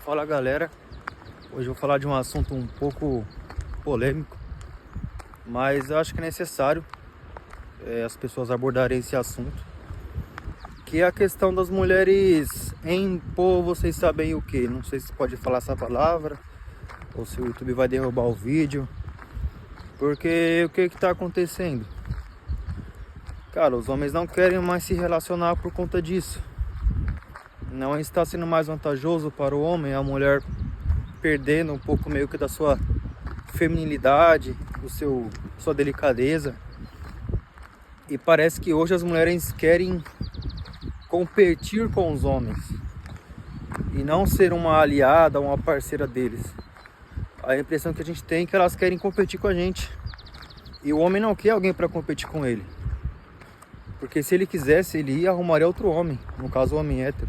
Fala galera, hoje eu vou falar de um assunto um pouco polêmico, mas eu acho que é necessário as pessoas abordarem esse assunto, que é a questão das mulheres impor, vocês sabem o que? Não sei se pode falar essa palavra, ou se o YouTube vai derrubar o vídeo, porque o que está acontecendo? Cara, os homens não querem mais se relacionar por conta disso. Não está sendo mais vantajoso para o homem, a mulher perdendo um pouco meio que da sua feminilidade, sua delicadeza. E parece que hoje as mulheres querem competir com os homens e não ser uma aliada, uma parceira deles. A impressão que a gente tem é que elas querem competir com a gente. E o homem não quer alguém para competir com ele. Porque se ele quisesse, ele arrumaria outro homem. No caso, o homem hétero.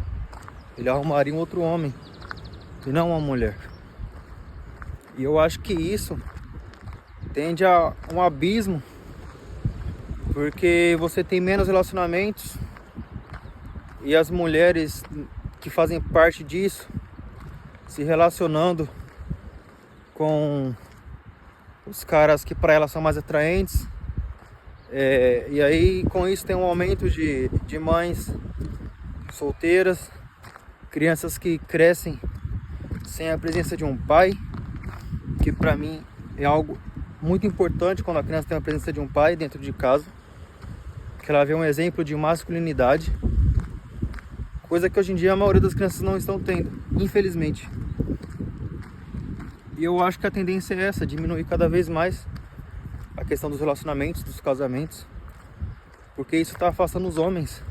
Ele arrumaria um outro homem e não uma mulher. E eu acho que isso tende a um abismo, porque você tem menos relacionamentos e as mulheres que fazem parte disso se relacionando com os caras que para elas são mais atraentes. E aí com isso tem um aumento de mães solteiras, crianças que crescem sem a presença de um pai, que para mim é algo muito importante quando a criança tem a presença de um pai dentro de casa, que ela vê um exemplo de masculinidade, coisa que hoje em dia a maioria das crianças não estão tendo, infelizmente. E eu acho que a tendência é essa, diminuir cada vez mais a questão dos relacionamentos, dos casamentos, porque isso está afastando os homens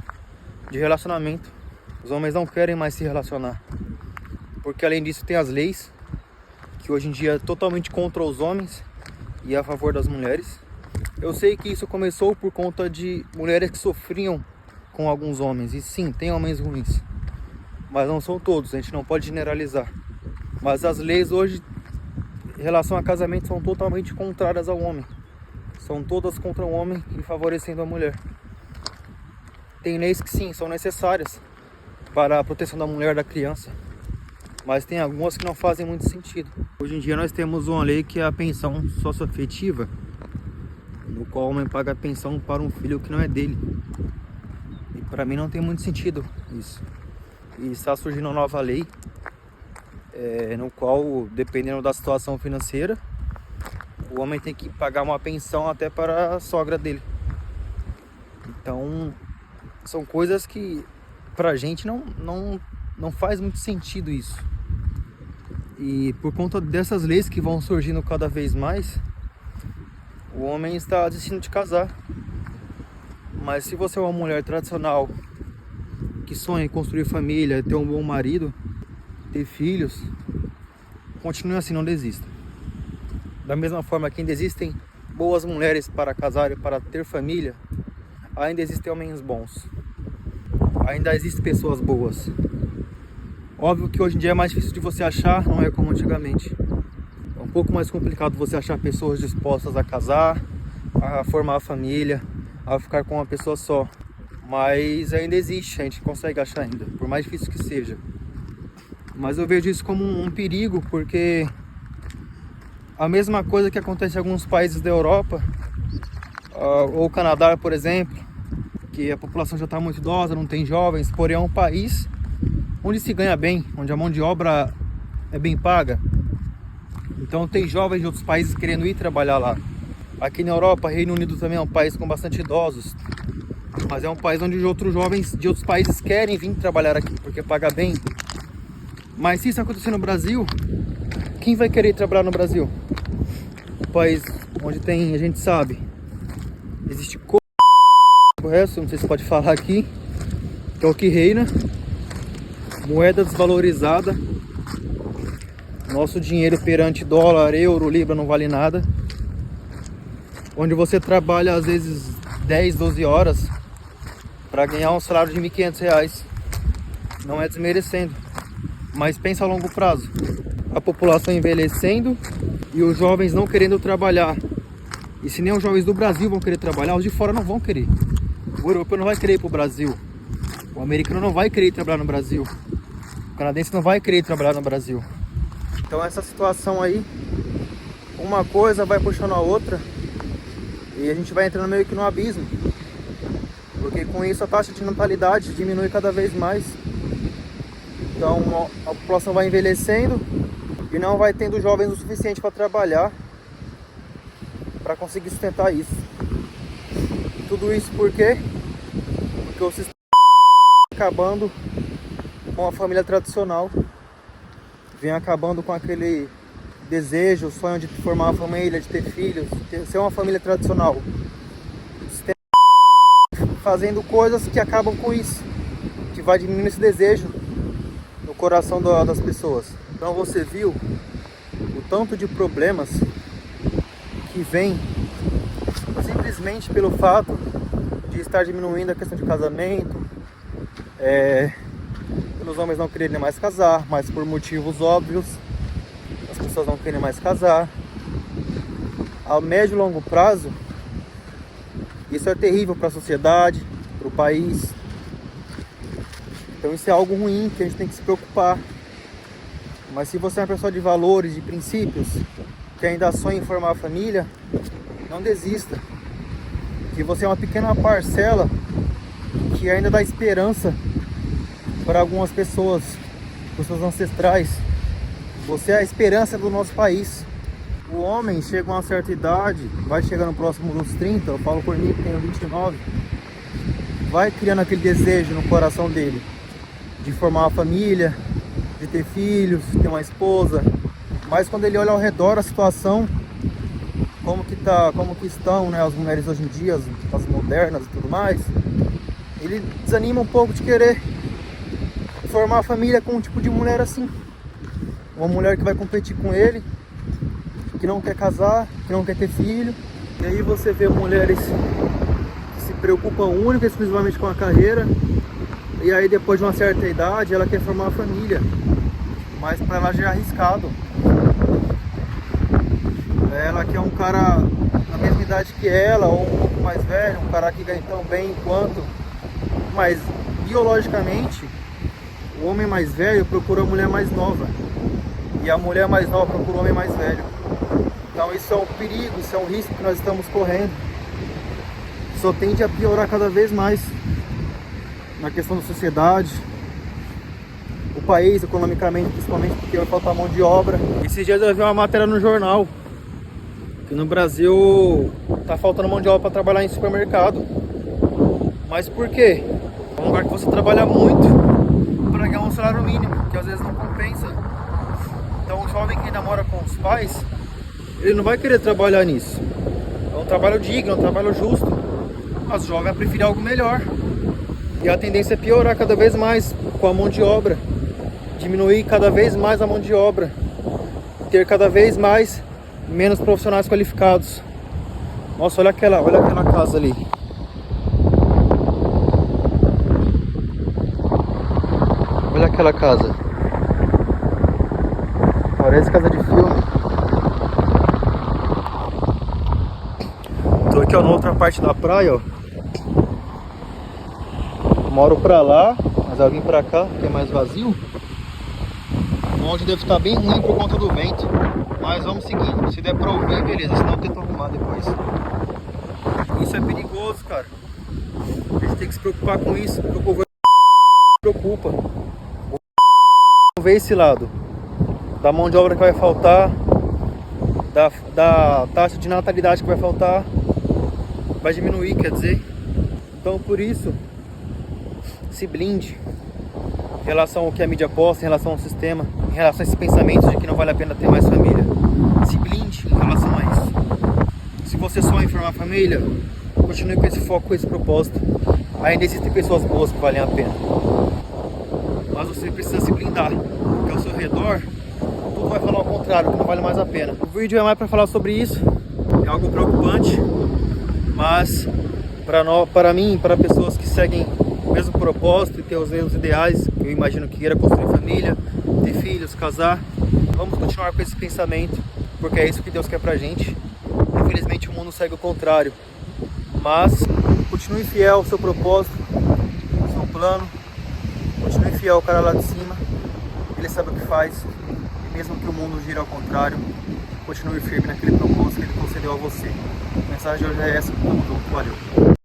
de relacionamento. Os homens não querem mais se relacionar, porque além disso tem as leis, que hoje em dia é totalmente contra os homens e a favor das mulheres. Eu sei que isso começou por conta de mulheres que sofriam com alguns homens, e sim, tem homens ruins, mas não são todos, a gente não pode generalizar. Mas as leis hoje em relação a casamento são totalmente contrárias ao homem, são todas contra o homem e favorecendo a mulher. Tem leis que sim, são necessárias para a proteção da mulher e da criança, mas tem algumas que não fazem muito sentido. Hoje em dia nós temos uma lei que é a pensão socioafetiva, no qual o homem paga a pensão para um filho que não é dele. E para mim não tem muito sentido isso. E está surgindo uma nova lei, no qual, dependendo da situação financeira, o homem tem que pagar uma pensão até para a sogra dele. Então, são coisas que pra gente não faz muito sentido isso. E por conta dessas leis que vão surgindo cada vez mais, o homem está desistindo de casar. Mas se você é uma mulher tradicional que sonha em construir família, ter um bom marido, ter filhos, continue assim, não desista. Da mesma forma que ainda existem boas mulheres para casar e para ter família, ainda existem homens bons. Ainda existem pessoas boas. Óbvio que hoje em dia é mais difícil de você achar, não é como antigamente. É um pouco mais complicado você achar pessoas dispostas a casar, a formar a família, a ficar com uma pessoa só. Mas ainda existe, a gente consegue achar ainda, por mais difícil que seja. Mas eu vejo isso como um perigo, porque a mesma coisa que acontece em alguns países da Europa, ou Canadá, por exemplo, que a população já está muito idosa, não tem jovens, porém é um país onde se ganha bem, onde a mão de obra é bem paga. Então tem jovens de outros países querendo ir trabalhar lá. Aqui na Europa, Reino Unido também é um país com bastante idosos, mas é um país onde outros jovens de outros países querem vir trabalhar aqui, porque paga bem. Mas se isso acontecer no Brasil, quem vai querer trabalhar no Brasil? Um país onde tem, a gente sabe, existe correto, não sei se pode falar aqui, que é o que reina, moeda desvalorizada, nosso dinheiro perante dólar, euro, libra não vale nada, onde você trabalha às vezes 10, 12 horas para ganhar um salário de R$1.500, não é desmerecendo, mas pensa a longo prazo, a população envelhecendo e os jovens não querendo trabalhar, e se nem os jovens do Brasil vão querer trabalhar, os de fora não vão querer. O europeu não vai querer ir para o Brasil, o americano não vai querer ir trabalhar no Brasil. O canadense não vai querer trabalhar no Brasil. Então essa situação aí, uma coisa vai puxando a outra e a gente vai entrando meio que no abismo. Porque com isso a taxa de natalidade diminui cada vez mais. Então a população vai envelhecendo e não vai tendo jovens o suficiente para trabalhar, para conseguir sustentar isso. Tudo isso por quê? Porque o sistema está acabando com a família tradicional, vem acabando com aquele desejo, o sonho de formar uma família, de ter filhos, de ser uma família tradicional. O sistema fazendo coisas que acabam com isso, que vai diminuindo esse desejo no coração das pessoas. Então você viu o tanto de problemas que vem simplesmente pelo fato de estar diminuindo a questão de casamento, pelos homens não quererem mais casar, mas por motivos óbvios as pessoas não querem mais casar. A médio e longo prazo, isso é terrível para a sociedade, para o país. Então isso é algo ruim que a gente tem que se preocupar. Mas se você é uma pessoa de valores, de princípios, que ainda sonha em formar a família, não desista. Que você é uma pequena parcela que ainda dá esperança para algumas pessoas, para os seus ancestrais. Você é a esperança do nosso país. O homem chega a uma certa idade, vai chegando próximo dos 30, eu falo por mim que tenho 29, vai criando aquele desejo no coração dele de formar uma família, de ter filhos, de ter uma esposa. Mas quando ele olha ao redor a situação, como que estão, né, as mulheres hoje em dia, as modernas e tudo mais, ele desanima um pouco de querer formar família com um tipo de mulher assim. Uma mulher que vai competir com ele, que não quer casar, que não quer ter filho. E aí você vê mulheres que se preocupam única e exclusivamente com a carreira, e aí depois de uma certa idade ela quer formar uma família, mas para ela já é arriscado. Ela quer um cara na mesma idade que ela, ou um pouco mais velho, um cara que ganha tão bem quanto. Mas biologicamente, o homem mais velho procura a mulher mais nova, e a mulher mais nova procura o homem mais velho. Então isso é um perigo, isso é um risco que nós estamos correndo. Só tende a piorar cada vez mais na questão da sociedade, o país economicamente, principalmente porque vai faltar mão de obra. Esses dias eu vi uma matéria no jornal que no Brasil tá faltando mão de obra para trabalhar em supermercado. Mas por quê? É um lugar que você trabalha muito para ganhar um salário mínimo, que às vezes não compensa. Então o jovem que ainda mora com os pais, ele não vai querer trabalhar nisso. É um trabalho digno, é um trabalho justo, mas o jovem vai preferir algo melhor. E a tendência é piorar cada vez mais com a mão de obra, diminuir cada vez mais a mão de obra, ter cada vez mais menos profissionais qualificados. Nossa, olha aquela casa ali. Olha aquela casa. Parece casa de filme. Tô aqui, ó, na outra parte da praia, ó. Moro pra lá, mas eu vim pra cá, que é mais vazio. O áudio deve estar bem ruim por conta do vento. Mas vamos seguindo. Se der pra ouvir, beleza. Senão eu tento arrumar depois. Isso é perigoso, cara. A gente tem que se preocupar com isso. Porque o governo se preocupa. Não vê esse lado da mão de obra que vai faltar, da taxa de natalidade que vai faltar, vai diminuir, quer dizer. Então por isso, se blinde em relação ao que a mídia posta, em relação ao sistema, em relação a esses pensamentos de que não vale a pena ter mais família. Se blinde em relação a isso. Se você sonha em formar família, continue com esse foco, com esse propósito. Ainda existem pessoas boas que valem a pena. Mas você precisa se blindar, porque ao seu redor tudo vai falar ao contrário, que não vale mais a pena. O vídeo é mais para falar sobre isso. É algo preocupante, mas para mim, para pessoas que seguem o mesmo propósito e ter os mesmos ideais, eu imagino que queira construir família, ter filhos, casar, vamos continuar com esse pensamento, porque é isso que Deus quer pra gente. Infelizmente o mundo segue o contrário, mas continue fiel ao seu propósito, ao seu plano, continue fiel ao cara lá de cima, Ele sabe o que faz. E mesmo que o mundo gire ao contrário, continue firme naquele propósito que ele concedeu a você. A mensagem de hoje é essa. Tamo junto. Valeu.